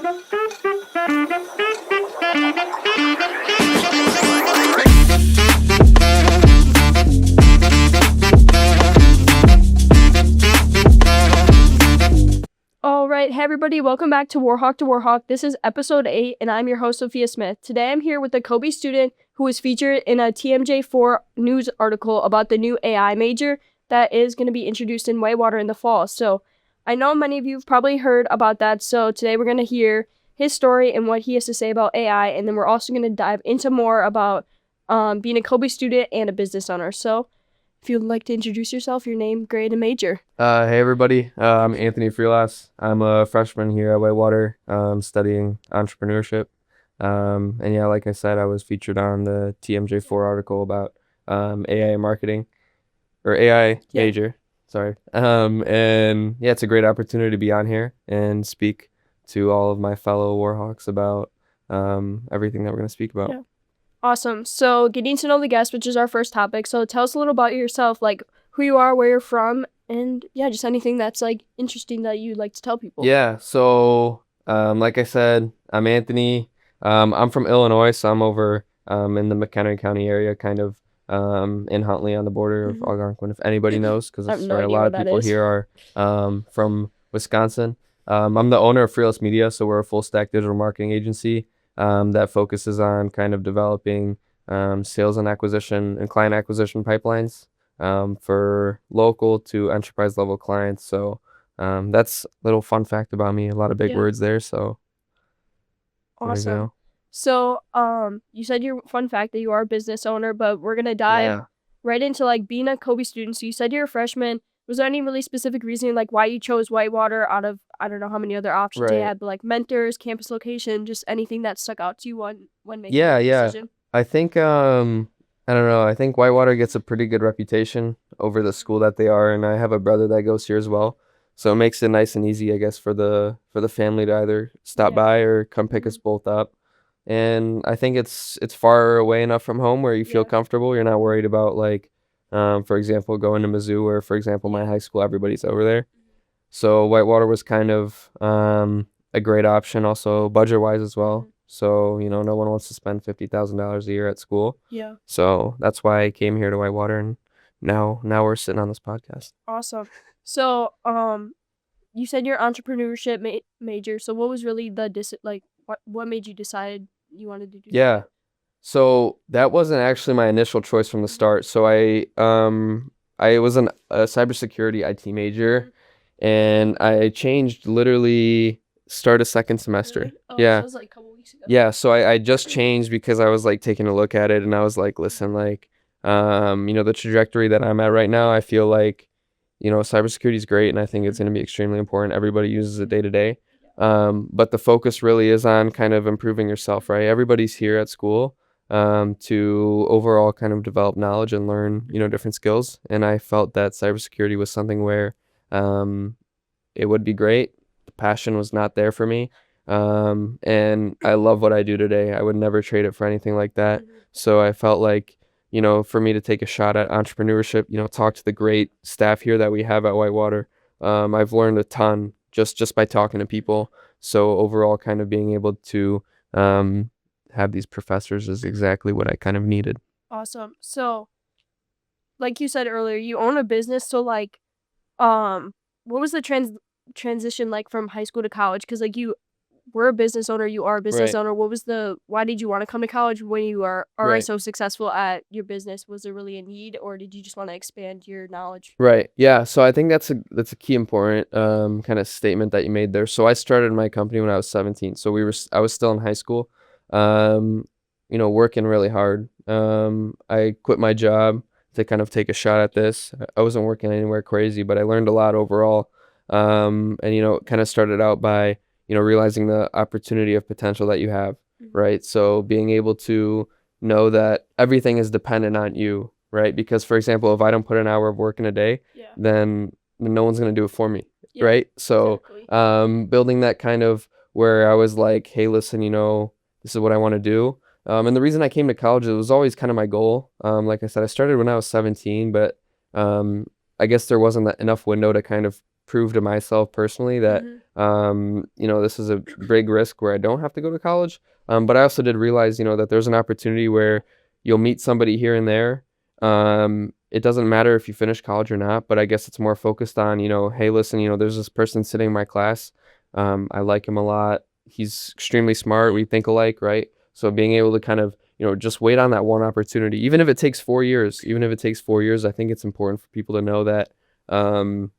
All right, hey everybody, welcome back to Warhawk. This is episode 8, and I'm your host, Sophia Smith. Today I'm here with a Kobe student who was featured in a TMJ4 news article about the new AI major that is going to be introduced in Whitewater in the fall. So I know many of you have probably heard about that, so today we're going to hear his story and what he has to say about AI, and then we're also going to dive into more about being a Kobe student and a business owner. So if you'd like to introduce yourself, your name, grade, and major. Hey everybody, I'm Anthony Frelas. I'm a freshman here at Whitewater, studying entrepreneurship. And yeah, like I said, I was featured on the TMJ4 article about AI marketing, or AI major, sorry. And yeah, it's a great opportunity to be on here and speak to all of my fellow Warhawks about everything that we're going to speak about. Yeah. Awesome. So getting to know the guest, which is our first topic. So tell us a little about yourself, like who you are, where you're from, and yeah, just anything that's like interesting that you'd like to tell people. Yeah, so like I said, I'm Anthony. I'm from Illinois, so I'm over in the McHenry County area, kind of in Huntley on the border of Algonquin, if anybody knows, because a lot of people here are from Wisconsin. I'm the owner of Frelas Media, so we're a full stack digital marketing agency that focuses on kind of developing sales and acquisition and client acquisition pipelines for local to enterprise level clients. So that's a little fun fact about me. A lot of big words there. So awesome. So you said your fun fact that you are a business owner, but we're gonna dive right into like being a Kobe student. So you said you're a freshman. Was there any really specific reason like why you chose Whitewater out of I don't know how many other options you had, but like mentors, campus location, just anything that stuck out to you when making the decision? I think I don't know. I think Whitewater gets a pretty good reputation over the school that they are, and I have a brother that goes here as well. So it makes it nice and easy, I guess, for the family to either stop by or come pick us both up. And I think it's far away enough from home where you feel comfortable. You're not worried about like, for example, going to Mizzou, where, for example, my high school, everybody's over there. So Whitewater was kind of a great option, also budget-wise as well. So, you know, no one wants to spend $50,000 a year at school. Yeah. So that's why I came here to Whitewater, and now we're sitting on this podcast. Awesome. So, you said your entrepreneurship major. So what was really the what made you decide you wanted to do that? So that wasn't actually my initial choice from the start. So I was a cybersecurity IT major, and I changed literally start of second semester. Really? Oh, so it was like a couple weeks ago. Yeah, so I just changed because I was like taking a look at it, and I was like, listen, like you know, the trajectory that I'm at right now, I feel like, you know, cybersecurity is great, and I think it's going to be extremely important. Everybody uses it day to day. But the focus really is on kind of improving yourself, right? Everybody's here at school to overall kind of develop knowledge and learn, you know, different skills. And I felt that cybersecurity was something where it would be great. The passion was not there for me. And I love what I do today. I would never trade it for anything like that. So I felt like, you know, for me to take a shot at entrepreneurship, you know, talk to the great staff here that we have at Whitewater. I've learned a ton just by talking to people. So overall, kind of being able to have these professors is exactly what I kind of needed. Awesome. So, like you said earlier, you own a business. So, like, what was the transition like from high school to college? Because like you were a business owner, you are a business owner. Why did you want to come to college when you are already so successful at your business? Was there really a need, or did you just want to expand your knowledge? Right. Yeah. So I think that's a key important kind of statement that you made there. So I started my company when I was 17. So I was still in high school, you know, working really hard. I quit my job to kind of take a shot at this. I wasn't working anywhere crazy, but I learned a lot overall. And, you know, it kind of started out by, you know, realizing the opportunity of potential that you have, right? So being able to know that everything is dependent on you, right? Because, for example, if I don't put an hour of work in a day, then no one's going to do it for me, right? So building that kind of where I was like, hey, listen, you know, this is what I want to do. And the reason I came to college, it was always kind of my goal. Like I said, I started when I was 17, but I guess there wasn't enough window to kind of prove to myself personally that you know, this is a big risk where I don't have to go to college. But I also did realize, you know, that there's an opportunity where you'll meet somebody here and there. It doesn't matter if you finish college or not, but I guess it's more focused on, you know, hey, listen, you know, there's this person sitting in my class. I like him a lot. He's extremely smart. We think alike, right? So being able to kind of, you know, just wait on that one opportunity, even if it takes 4 years, I think it's important for people to know that, you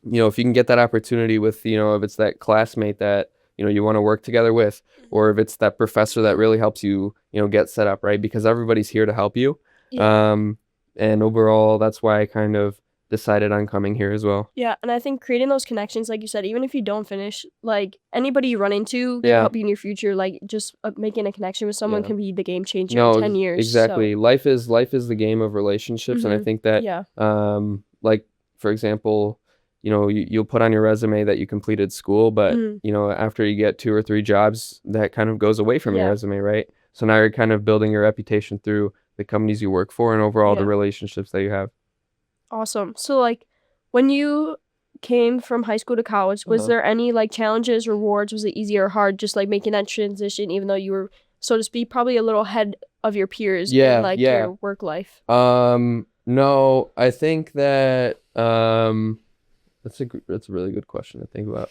know, if you can get that opportunity with, you know, if it's that classmate that, you know, you want to work together with, or if it's that professor that really helps you, you know, get set up, right? Because everybody's here to help you. Yeah. And overall, that's why I kind of decided on coming here as well. Yeah, and I think creating those connections, like you said, even if you don't finish, like anybody you run into can Yeah. help you in your future. Like just making a connection with someone Yeah. can be the game changer No, in 10 years. exactly. Life is the game of relationships, and I think that, Yeah. like for example, you know, you'll put on your resume that you completed school, but you know, after you get 2 or 3 jobs, that kind of goes away from your Yeah. resume, right? So now you're kind of building your reputation through the companies you work for and overall the Yeah. relationships that you have. Awesome. So like when you came from high school to college, was there any like challenges, rewards? Was it easy or hard just like making that transition, even though you were, so to speak, probably a little ahead of your peers Yeah, in like yeah. your work life? No, I think that that's a really good question to think about.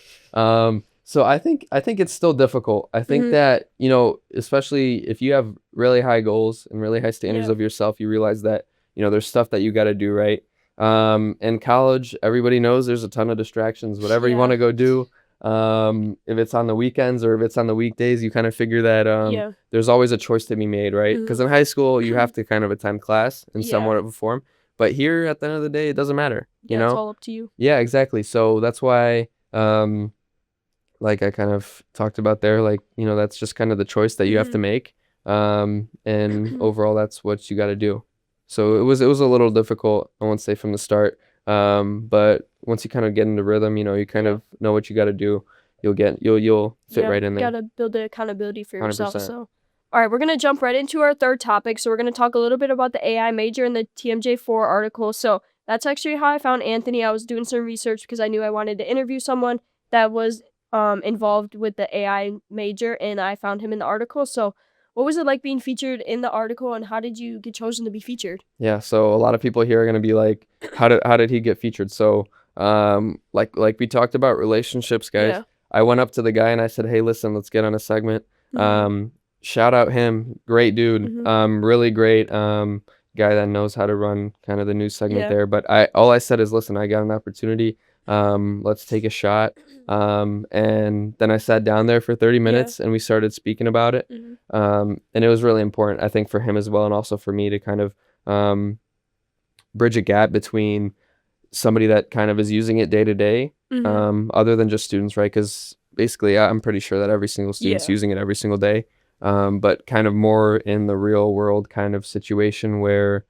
So I think it's still difficult. I think that, you know, especially if you have really high goals and really high standards of yourself, you realize that, you know, there's stuff that you got to do, right? In college, everybody knows there's a ton of distractions. Whatever you want to go do, if it's on the weekends or if it's on the weekdays, you kind of figure that there's always a choice to be made, right? Because in high school, you have to kind of attend class in somewhat of a form. But here, at the end of the day, it doesn't matter. You know? It's all up to you. Yeah, exactly. So that's why, like I kind of talked about there, like, you know, that's just kind of the choice that you have to make. And overall, that's what you got to do. So it was a little difficult, I won't say from the start. But once you kind of get into rhythm, you know, you kind of know what you got to do. You'll fit right in there. You gotta build the accountability for yourself. 100%. So, all right, we're gonna jump right into our third topic. So we're gonna talk a little bit about the AI major in the TMJ4 article. So that's actually how I found Anthony. I was doing some research because I knew I wanted to interview someone that was involved with the AI major, and I found him in the article. So what was it like being featured in the article, and how did you get chosen to be featured? Yeah, so a lot of people here are gonna be like, how did he get featured? So like we talked about relationships, guys. Yeah. I went up to the guy and I said, hey, listen, let's get on a segment. Shout out him, great dude, really great guy that knows how to run kind of the news segment there. But all I said is, listen, I got an opportunity. Let's take a shot. And then I sat down there for 30 minutes and we started speaking about it. And it was really important, I think, for him as well, and also for me to kind of bridge a gap between somebody that kind of is using it day to day, other than just students, right? Because basically, I'm pretty sure that every single student's using it every single day, but kind of more in the real world kind of situation where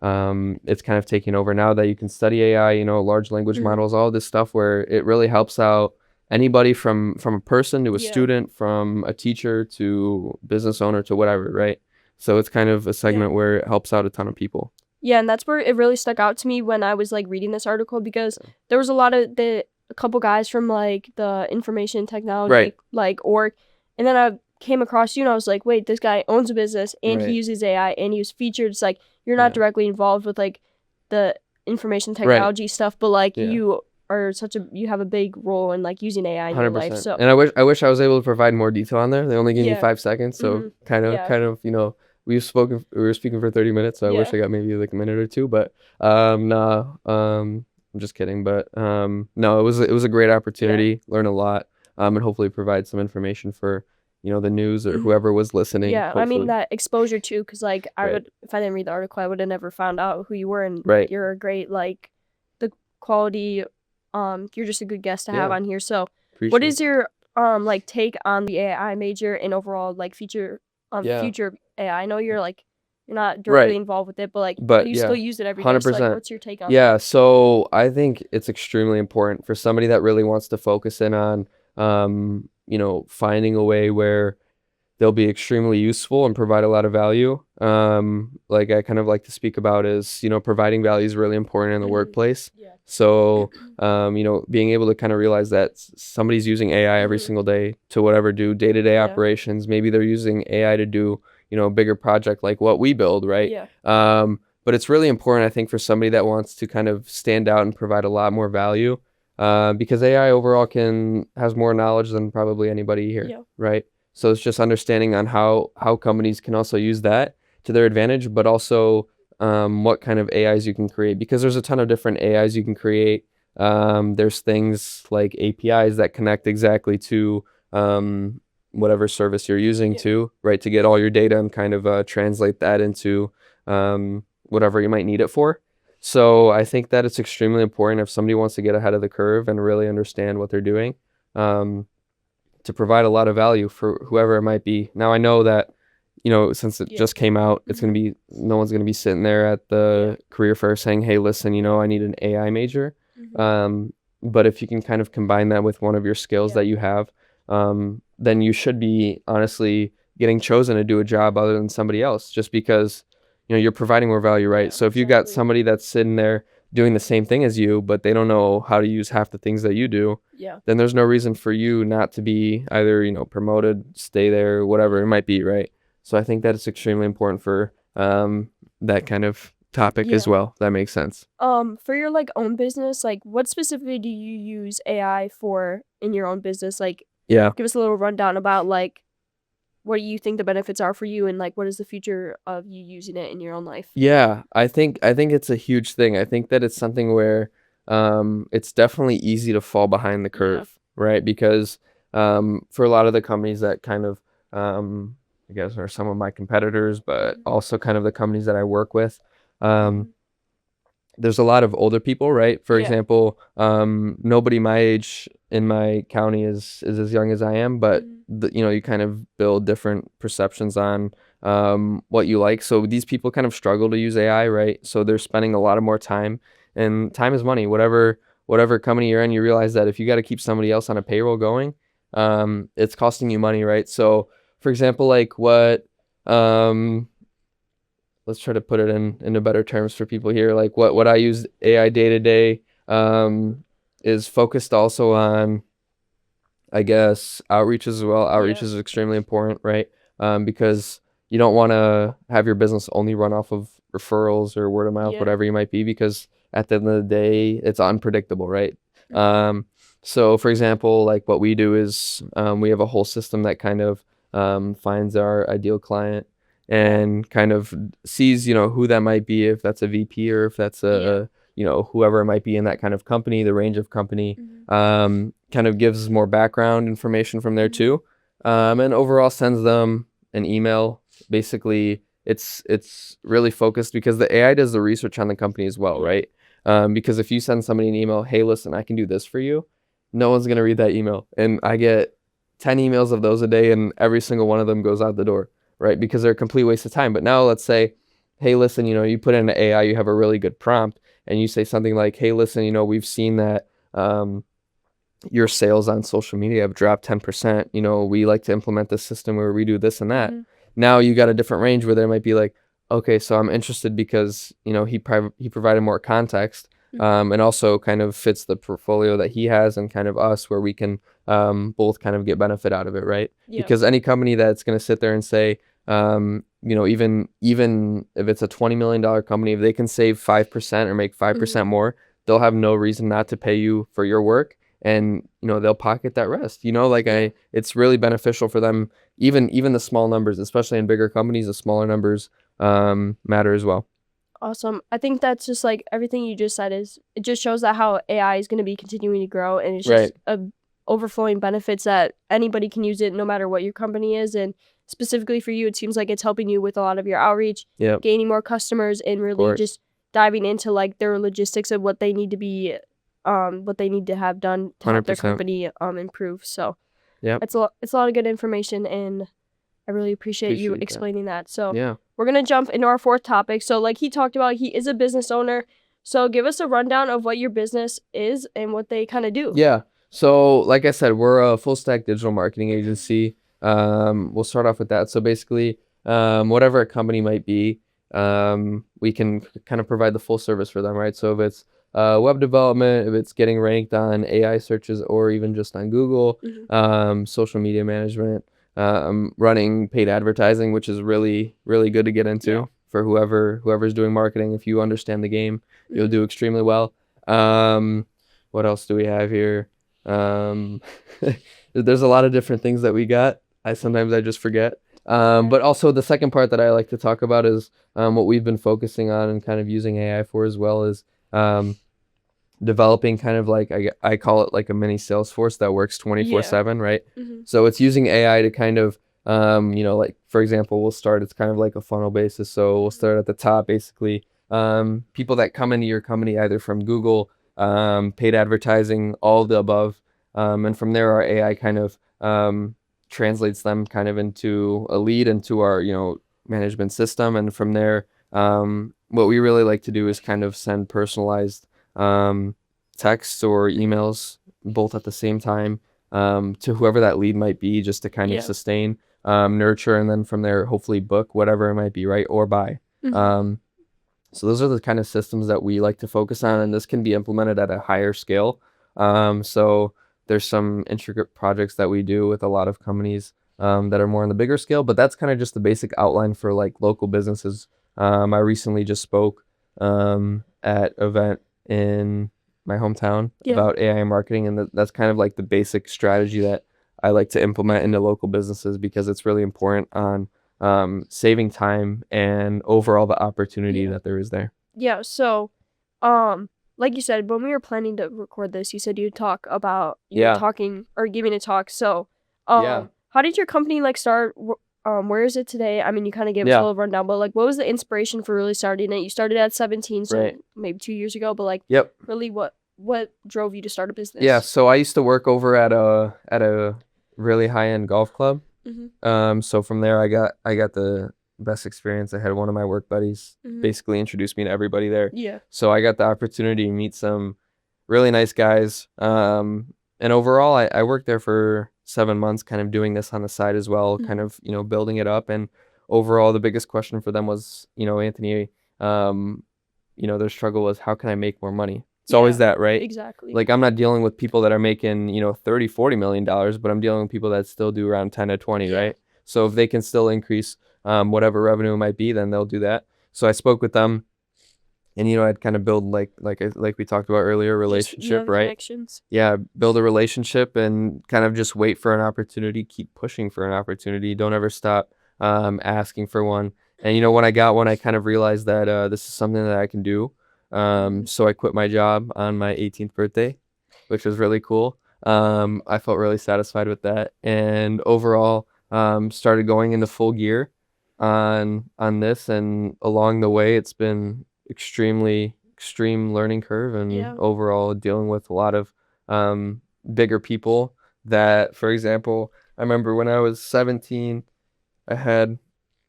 it's kind of taking over now that you can study AI, you know, large language models, all this stuff where it really helps out anybody from a person to a student, from a teacher to business owner to whatever, right? So it's kind of a segment where it helps out a ton of people. Yeah, and that's where it really stuck out to me when I was like reading this article, because there was a couple guys from like the information technology like org, and then I came across you and I was like, wait, this guy owns a business and he uses AI and he was featured. It's like you're not directly involved with like the information technology stuff, but like you are you have a big role in like using AI in your life. So, and I wish I was able to provide more detail on there. They only gave me 5 seconds, so kind of you know, we were speaking for 30 minutes, so I wish I got maybe like a minute or two, but no, I'm just kidding. But no, it was a great opportunity, learn a lot, and hopefully provide some information for, you know, the news or whoever was listening. Yeah, hopefully. I mean that exposure too, because like I would, if I didn't read the article, I would have never found out who you were, and you're a great like the quality. You're just a good guest to have on here. So, what is your like take on the AI major and overall like future future AI? I know you're like you're not directly involved with it, but you still use it every day. 100%. So, like, what's your take on that? Yeah, so I think it's extremely important for somebody that really wants to focus in on you know, finding a way where they'll be extremely useful and provide a lot of value. Like I kind of like to speak about is, providing value is really important in the workplace. Yeah. So, being able to kind of realize that somebody's using AI every single day to whatever do day-to-day Yeah. operations. Maybe they're using AI to do, a bigger project like what we build, right? Yeah. But it's really important, I think, for somebody that wants to kind of stand out and provide a lot more value, because AI overall has more knowledge than probably anybody here, Yeah. right? So it's just understanding on how companies can also use that to their advantage, but also what kind of AIs you can create, because there's a ton of different AIs you can create. There's things like APIs that connect exactly to whatever service you're using to, right, to get all your data and kind of translate that into whatever you might need it for. So I think that it's extremely important if somebody wants to get ahead of the curve and really understand what they're doing, to provide a lot of value for whoever it might be. Now I know that, since it just came out, it's going to be, no one's going to be sitting there at the career fair saying, hey, listen, I need an AI major. But if you can kind of combine that with one of your skills that you have, then you should be honestly getting chosen to do a job other than somebody else, just because, you're providing more value, right? Yeah, so if you got somebody that's sitting there doing the same thing as you, but they don't know how to use half the things that you do, then there's no reason for you not to be either, promoted, stay there, whatever it might be, right? So I think that it's extremely important for that kind of topic as well. That makes sense. For your like own business, like what specifically do you use AI for in your own business? Like, give us a little rundown about like what do you think the benefits are for you, and like what is the future of you using it in your own life? Yeah, I think it's a huge thing. I think that it's something where it's definitely easy to fall behind the curve, right? Because for a lot of the companies that kind of I guess are some of my competitors, but also kind of the companies that I work with, there's a lot of older people, right? For example, nobody my age in my county is as young as I am, but you kind of build different perceptions on what you like. So these people kind of struggle to use AI, right? So they're spending a lot of more time, and time is money. Whatever company you're in, you realize that if you got to keep somebody else on a payroll going, it's costing you money, right? So for example, like what let's try to put it into better terms for people here. Like what I use AI day to day is focused also on, I guess, outreach as well. Outreach is extremely important, right? Because you don't want to have your business only run off of referrals or word of mouth, whatever you might be, because at the end of the day, it's unpredictable, right? So for example, like what we do is we have a whole system that kind of finds our ideal client and kind of sees, who that might be, if that's a VP or if that's a, whoever it might be in that kind of company, the range of company, kind of gives more background information from there too. And overall sends them an email. Basically, it's really focused because the AI does the research on the company as well, right? Because if you send somebody an email, hey, listen, I can do this for you, no one's going to read that email. And I get 10 emails of those a day, and every single one of them goes out the door, right? Because they're a complete waste of time. But now let's say, hey, listen, you put in an AI, you have a really good prompt, and you say something like, hey, listen, we've seen that your sales on social media have dropped 10%. We like to implement this system where we do this and that. Now you got a different range where there might be like, okay, so I'm interested because, he provided more context, and also kind of fits the portfolio that he has and kind of us, where we can both kind of get benefit out of it, right? Because any company that's going to sit there and say, even if it's a $20 million company, if they can save 5% or make 5% more, they'll have no reason not to pay you for your work. And, they'll pocket that rest, it's really beneficial for them. Even the small numbers, especially in bigger companies, the smaller numbers matter as well. Awesome. I think that's just like everything you just said it just shows that how AI is going to be continuing to grow, and it's just overflowing benefits that anybody can use it no matter what your company is. And specifically for you, it seems like it's helping you with a lot of your outreach, gaining more customers, and really just diving into like their logistics of what they need to be, what they need to have done to help their company improve. So it's a lot of good information, and I really appreciate you explaining that. So we're going to jump into our fourth topic. So like he talked about, he is a business owner. So give us a rundown of what your business is and what they kind of do. Yeah. So like I said, we're a full stack digital marketing agency. we'll start off with that. So basically, whatever a company might be, we can kind of provide the full service for them, right? So if it's web development, if it's getting ranked on AI searches or even just on Google, social media management, running paid advertising, which is really, really good to get into for whoever's doing marketing. If you understand the game, you'll do extremely well. What else do we have here? There's a lot of different things that we got. Sometimes I just forget. But also the second part that I like to talk about is what we've been focusing on and kind of using AI for as well is developing kind of like I call it like a mini Salesforce that works 24/7, right? So it's using AI to kind of like for example, it's kind of like a funnel basis. So we'll start at the top, basically people that come into your company either from Google, paid advertising, all of the above, and from there our AI kind of translates them kind of into a lead into our management system, and from there what we really like to do is kind of send personalized texts or emails both at the same time to whoever that lead might be, just to kind of sustain, nurture, and then from there hopefully book whatever it might be, right, or buy. So those are the kind of systems that we like to focus on, and this can be implemented at a higher scale. So there's some intricate projects that we do with a lot of companies that are more on the bigger scale, but that's kind of just the basic outline for like local businesses. I recently just spoke at an event in my hometown about AI marketing, and that's kind of like the basic strategy that I like to implement into local businesses because it's really important on saving time and overall the opportunity that there is there. Yeah, so like you said, when we were planning to record this, you said you'd talk about talking or giving a talk. So how did your company like start? Where is it today? I mean, you kind of gave us a little rundown, but like what was the inspiration for really starting it? You started at 17, so maybe 2 years ago, but like really what drove you to start a business? Yeah, so I used to work over at a really high-end golf club. So from there I got the best experience. I had one of my work buddies basically introduced me to everybody there. So I got the opportunity to meet some really nice guys. And overall I worked there for 7 months, kind of doing this on the side as well, kind of, building it up. And overall the biggest question for them was, Anthony, their struggle was, how can I make more money? It's always that, right? Exactly. Like I'm not dealing with people that are making, $30-40 million, but I'm dealing with people that still do around 10 to 20, right? So if they can still increase whatever revenue it might be, then they'll do that. So I spoke with them, and I'd kind of build like we talked about earlier, relationship, right? Connections. Yeah, build a relationship and kind of just wait for an opportunity, keep pushing for an opportunity. Don't ever stop asking for one. And when I got one, I kind of realized that this is something that I can do. So I quit my job on my 18th birthday, which was really cool. I felt really satisfied with that, and overall started going into full gear on this, and along the way it's been extreme learning curve, and overall dealing with a lot of bigger people that, for example, I remember when I was 17, I had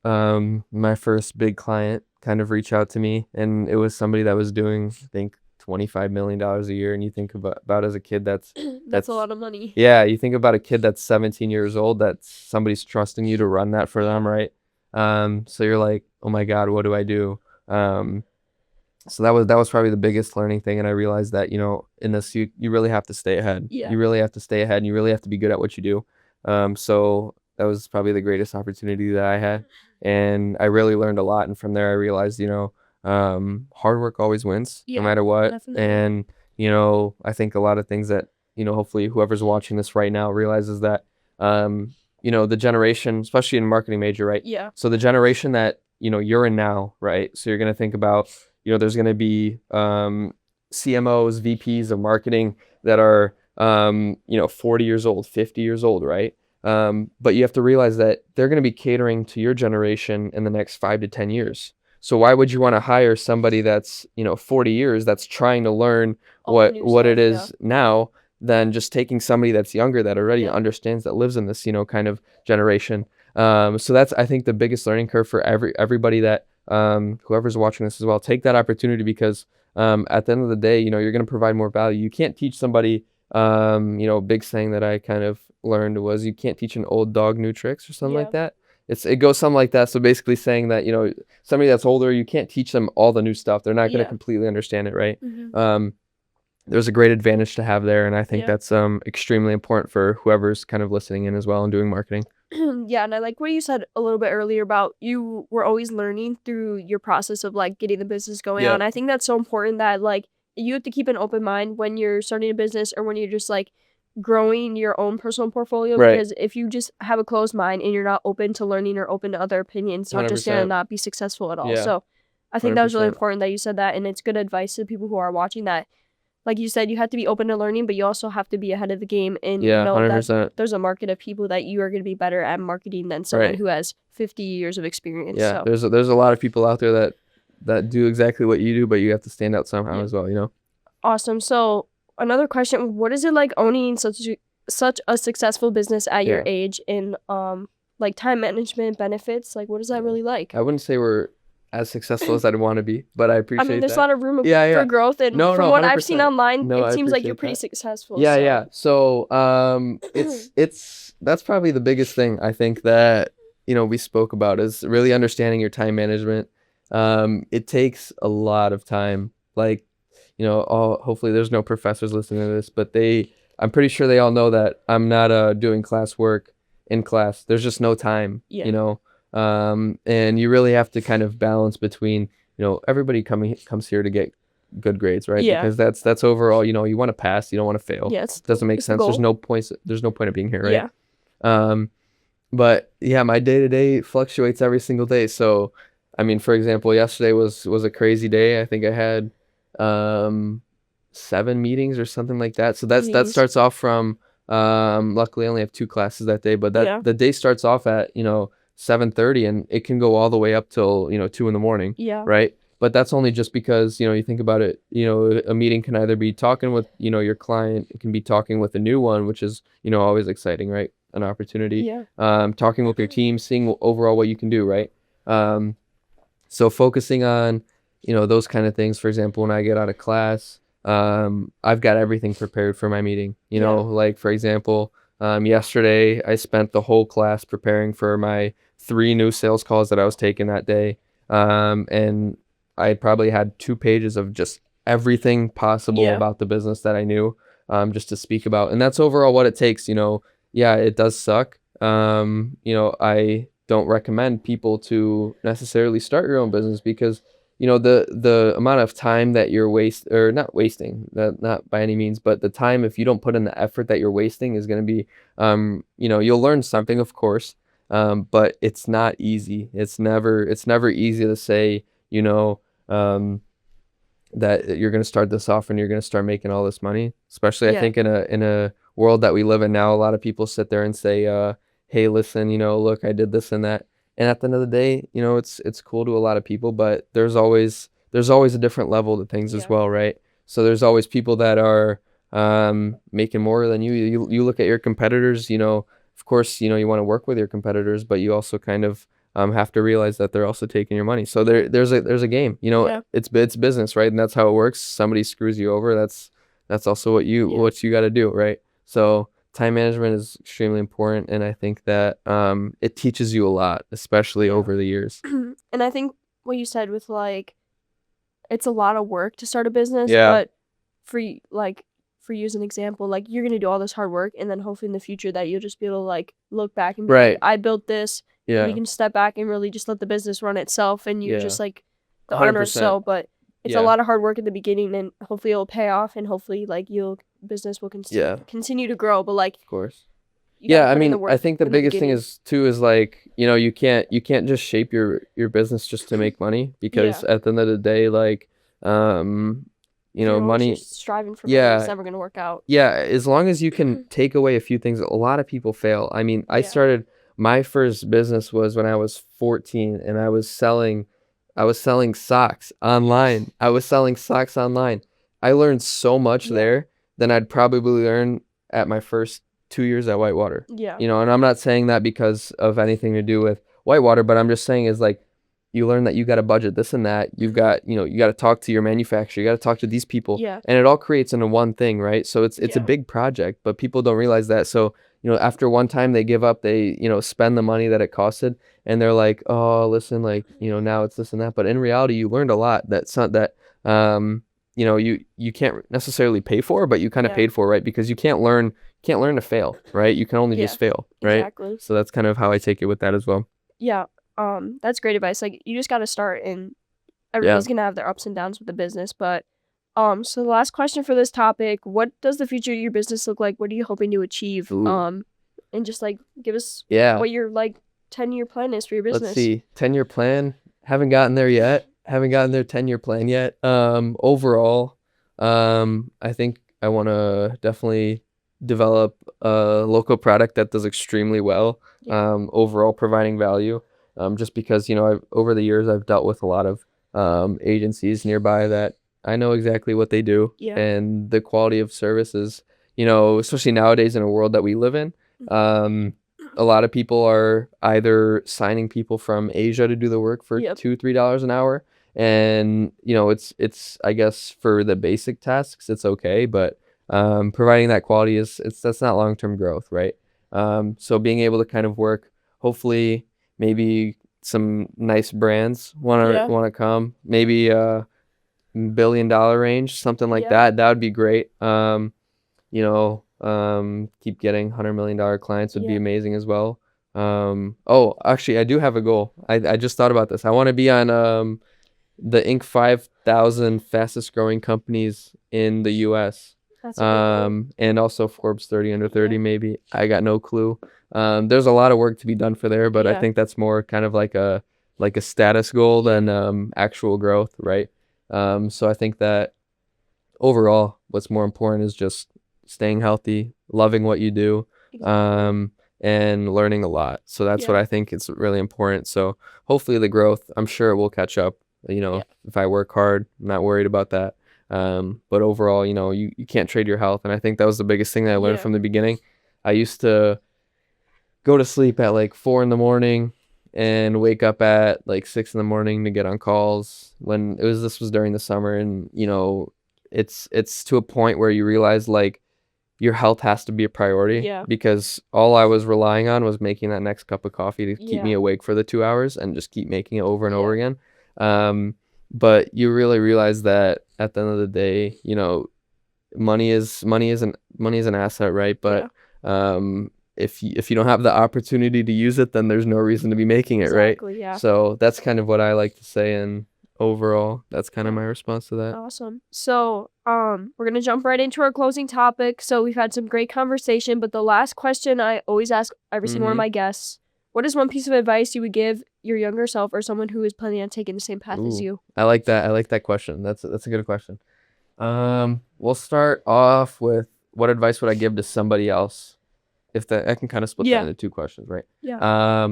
my first big client kind of reach out to me, and it was somebody that was doing, I think, $25 million a year. And you think about as a kid, that's a lot of money. Yeah, you think about a kid that's 17 years old, that somebody's trusting you to run that for them, right? So you're like, oh my God, what do I do? So that was probably the biggest learning thing, and I realized that in this you really have to stay ahead. You really have to stay ahead, and you really have to be good at what you do. So that was probably the greatest opportunity that I had, and I really learned a lot. And from there I realized hard work always wins, no matter what. Definitely. And I think a lot of things that hopefully whoever's watching this right now realizes that the generation, especially in marketing major, right? So the generation that you're in now, right? So you're going to think about there's going to be CMOs, VPs of marketing that are 40 years old, 50 years old, right? But you have to realize that they're going to be catering to your generation in the next 5 to 10 years. So why would you want to hire somebody that's 40 years that's trying to learn what it is now, than just taking somebody that's younger, that already understands, that lives in this kind of generation. So that's, I think, the biggest learning curve for everybody that whoever's watching this as well. Take that opportunity, because at the end of the day, you're going to provide more value. You can't teach somebody A big saying that I kind of learned was you can't teach an old dog new tricks or something like that. It goes something like that. So basically saying that, somebody that's older, you can't teach them all the new stuff. They're not going to completely understand it, right? There's a great advantage to have there, and I think that's extremely important for whoever's kind of listening in as well and doing marketing. Yeah, and I like what you said a little bit earlier about you were always learning through your process of like getting the business going on. I think that's so important that like you have to keep an open mind when you're starting a business or when you're just like growing your own personal portfolio, because if you just have a closed mind and you're not open to learning or open to other opinions, you're just gonna not be successful at all. So I think that was really important that you said that, and it's good advice to people who are watching that. Like you said, you have to be open to learning, but you also have to be ahead of the game and know 100%. that there's a market of people that you are going to be better at marketing than someone who has 50 years of experience. Yeah, so. there's a lot of people out there that do exactly what you do, but you have to stand out somehow as well, Awesome. So another question, what is it like owning such a successful business at your age, and like time management benefits? Like, what is that really like? I wouldn't say we're as successful as I'd want to be, but I appreciate that. There's a lot of room for growth, and from what I've seen online, it seems like you're pretty successful. So that's probably the biggest thing I think that we spoke about is really understanding your time management. It takes a lot of time. Like, hopefully there's no professors listening to this, but I'm pretty sure they all know that I'm not doing classwork in class. There's just no time. And you really have to kind of balance between, everybody comes here to get good grades, right? Because that's overall, you want to pass, you don't want to fail. It doesn't make sense. There's no point of being here, right? But my day-to-day fluctuates every single day. So, for example, yesterday was a crazy day. I think I had 7 meetings or something like that. So that starts off from, luckily I only have 2 classes that day, but the day starts off at, 7:30, and it can go all the way up till 2 in the morning, right? But that's only just because you think about it, a meeting can either be talking with your client, it can be talking with a new one, which is always exciting, right? An opportunity. Talking with your team, seeing overall what you can do, right? So focusing on those kind of things. For example, when I get out of class, I've got everything prepared for my meeting. Like for example, yesterday I spent the whole class preparing for my 3 new sales calls that I was taking that day. And I probably had 2 pages of just everything possible about the business that I knew, just to speak about. And that's overall what it takes. It does suck. I don't recommend people to necessarily start your own business because, the amount of time that you're not wasting, not by any means, but the time, if you don't put in the effort that you're wasting, is going to be, you'll learn something, of course, but it's not easy. It's never easy to say, that you're going to start this off and you're going to start making all this money, especially I think in a world that we live in now. A lot of people sit there and say, hey, listen, look, I did this and that. And at the end of the day, it's cool to a lot of people, but there's always a different level to things as well, right? So there's always people that are making more than you. You look at your competitors, of course, you want to work with your competitors, but you also kind of have to realize that they're also taking your money. So there's a game, it's business, right? And that's how it works. Somebody screws you over. That's also what you got to do, right? So time management is extremely important, and I think that it teaches you a lot, especially over the years. And I think what you said with like, it's a lot of work to start a business, but for you as an example, like you're gonna do all this hard work, and then hopefully in the future that you'll just be able to like look back and be like, I built this. And you can step back and really just let the business run itself, and you're just like the owner. So, but it's a lot of hard work at the beginning, and hopefully it'll pay off, and hopefully like business will continue to grow. But like, of course, I think the biggest thing is like, you can't just shape your business just to make money, because at the end of the day, like money, striving for money, it's never gonna work out. As long as you can take away a few things. A lot of people fail. I started my first business was when I was 14, and I was selling socks online. I learned so much there than I'd probably learn at my first 2 years at Whitewater. And I'm not saying that because of anything to do with Whitewater, but I'm just saying is like, you learn that you got to budget this and that. You've got, you got to talk to your manufacturer. You got to talk to these people. Yeah. And it all creates into one thing, right? So it's a Yeah. big project, but people don't realize that. So, after one time they give up, they, spend the money that it costed, and they're like, oh, listen, like, now it's this and that. But in reality, you learned a lot that's not that, you can't necessarily pay for, but you kind of Yeah. paid for, right? Because you can't learn to fail, right? You can only Yeah. just fail, right? Exactly. So that's kind of how I take it with that as well. Yeah. That's great advice. Like, you just got to start, and everybody's gonna have their ups and downs with the business. But so the last question for this topic: what does the future of your business look like? What are you hoping to achieve? Ooh. And just like give us Yeah. what your like 10-year plan is for your business. Let's see. 10-year plan. Haven't gotten there yet. Haven't gotten their 10-year plan yet. Overall, I think I want to definitely develop a local product that does extremely well. Yeah. Overall providing value. Just because, over the years I've dealt with a lot of agencies nearby that I know exactly what they do. Yeah. And the quality of services, especially nowadays in a world that we live in. A lot of people are either signing people from Asia to do the work for Yep. $2-3 an hour. And, it's I guess for the basic tasks, it's okay. But providing that quality that's not long-term growth, right? So being able to kind of work, hopefully, maybe some nice brands want to come, maybe $1 billion range, something like that. That would be great. Keep getting $100 million clients would be amazing as well. Oh, actually, I do have a goal. I just thought about this. I want to be on the Inc. 5000 fastest growing companies in the U.S. That's a good goal. And also Forbes 30 under 30, maybe. I got no clue. There's a lot of work to be done for there, but I think that's more kind of like a status goal than actual growth, right? So I think that overall, what's more important is just staying healthy, loving what you do, and learning a lot. So that's what I think is really important. So hopefully the growth, I'm sure it will catch up. If I work hard, I'm not worried about that. But overall, you can't trade your health. And I think that was the biggest thing that I learned from the beginning. I used to go to sleep at like 4 a.m. and wake up at like 6 a.m. to get on calls when this was during the summer. And, it's to a point where you realize like your health has to be a priority, because all I was relying on was making that next cup of coffee to keep me awake for the 2 hours and just keep making it over and over again. But you really realize that at the end of the day, money is an asset, right? But if you don't have the opportunity to use it, then there's no reason to be making it, right? Yeah. So that's kind of what I like to say, and overall, that's kind of my response to that. Awesome. So, we're gonna jump right into our closing topic. So we've had some great conversation, but the last question I always ask every single one of my guests: what is one piece of advice you would give your younger self or someone who is planning on taking the same path as you? I like that. I like that question. That's a good question. We'll start off with, what advice would I give to somebody else? If that, I can kind of split that into two questions, right? Yeah.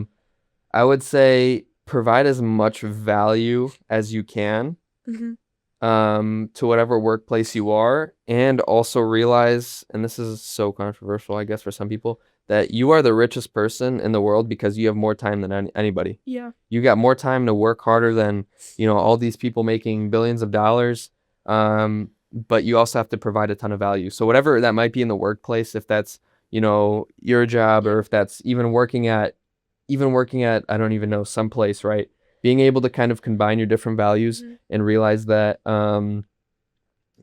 I would say provide as much value as you can to whatever workplace you are, and also realize, and this is so controversial, I guess, for some people, that you are the richest person in the world because you have more time than anybody. Yeah. You got more time to work harder than, all these people making billions of dollars. But you also have to provide a ton of value. So whatever that might be in the workplace, if that's, your job, or if that's even working at, I don't even know, someplace, right? Being able to kind of combine your different values and realize that,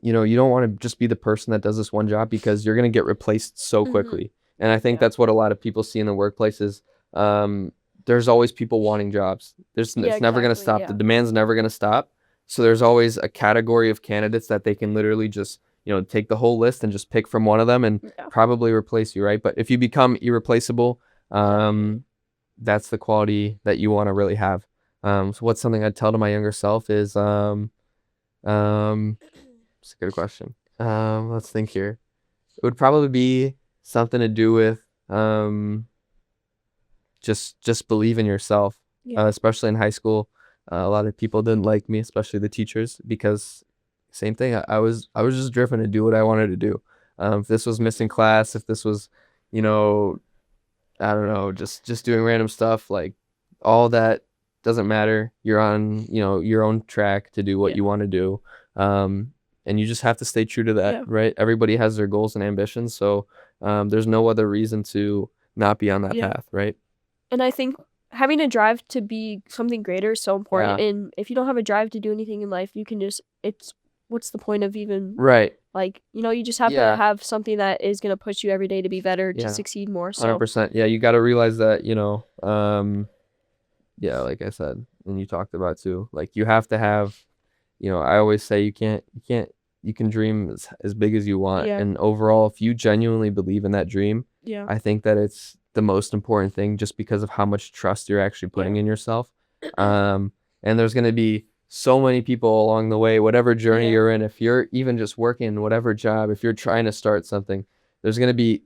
you don't want to just be the person that does this one job, because you're going to get replaced so quickly. And I think that's what a lot of people see in the workplace is, there's always people wanting jobs. It's never going to stop. The demand's never going to stop. So there's always a category of candidates that they can literally just, take the whole list and just pick from one of them and probably replace you, right? But if you become irreplaceable, that's the quality that you want to really have. So what's something I'd tell to my younger self is, it's a good question. Let's think here. It would probably be something to do with, just believe in yourself, especially in high school. A lot of people didn't like me, especially the teachers, because same thing. I was just driven to do what I wanted to do. If this was missing class, if this was, I don't know, just doing random stuff, like all that doesn't matter. You're on, your own track to do what you want to do. And you just have to stay true to that, right? Everybody has their goals and ambitions, so there's no other reason to not be on that path, right? And I think having a drive to be something greater is so important. And if you don't have a drive to do anything in life, you can just, what's the point of even, like, you just have to have something that is going to push you every day to be better, to succeed more. So 100%. Yeah, you got to realize that, like I said, and you talked about too, like you have to have, I always say you can dream as big as you want. And overall, if you genuinely believe in that dream, I think that it's the most important thing, just because of how much trust you're actually putting in yourself. And there's going to be so many people along the way, whatever journey you're in. If you're even just working whatever job, if you're trying to start something, there's going to be,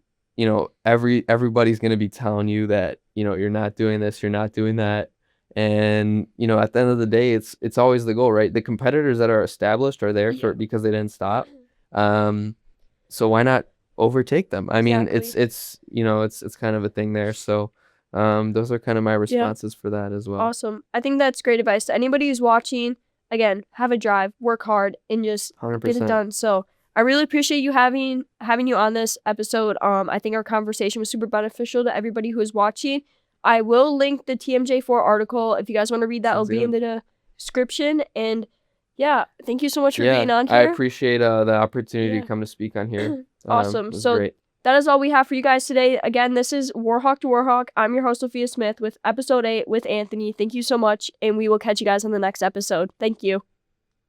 everybody's going to be telling you that, you're not doing this, you're not doing that. And, at the end of the day, it's always the goal, right? The competitors that are established are there because they didn't stop. So why not overtake them? I mean, it's kind of a thing there. So those are kind of my responses for that as well. Awesome. I think that's great advice to anybody who's watching. Again, have a drive, work hard, and just 100%. get it done. So I really appreciate you having you on this episode. I think our conversation was super beneficial to everybody who is watching. I will link the TMJ4 article. If you guys want to read that, it'll be in the description. And thank you so much for being on here. I appreciate the opportunity to come to speak on here. Awesome. So great. That is all we have for you guys today. Again, this is Warhawk to Warhawk. I'm your host, Sophia Smith, with episode 8 with Anthony. Thank you so much, and we will catch you guys on the next episode. Thank you.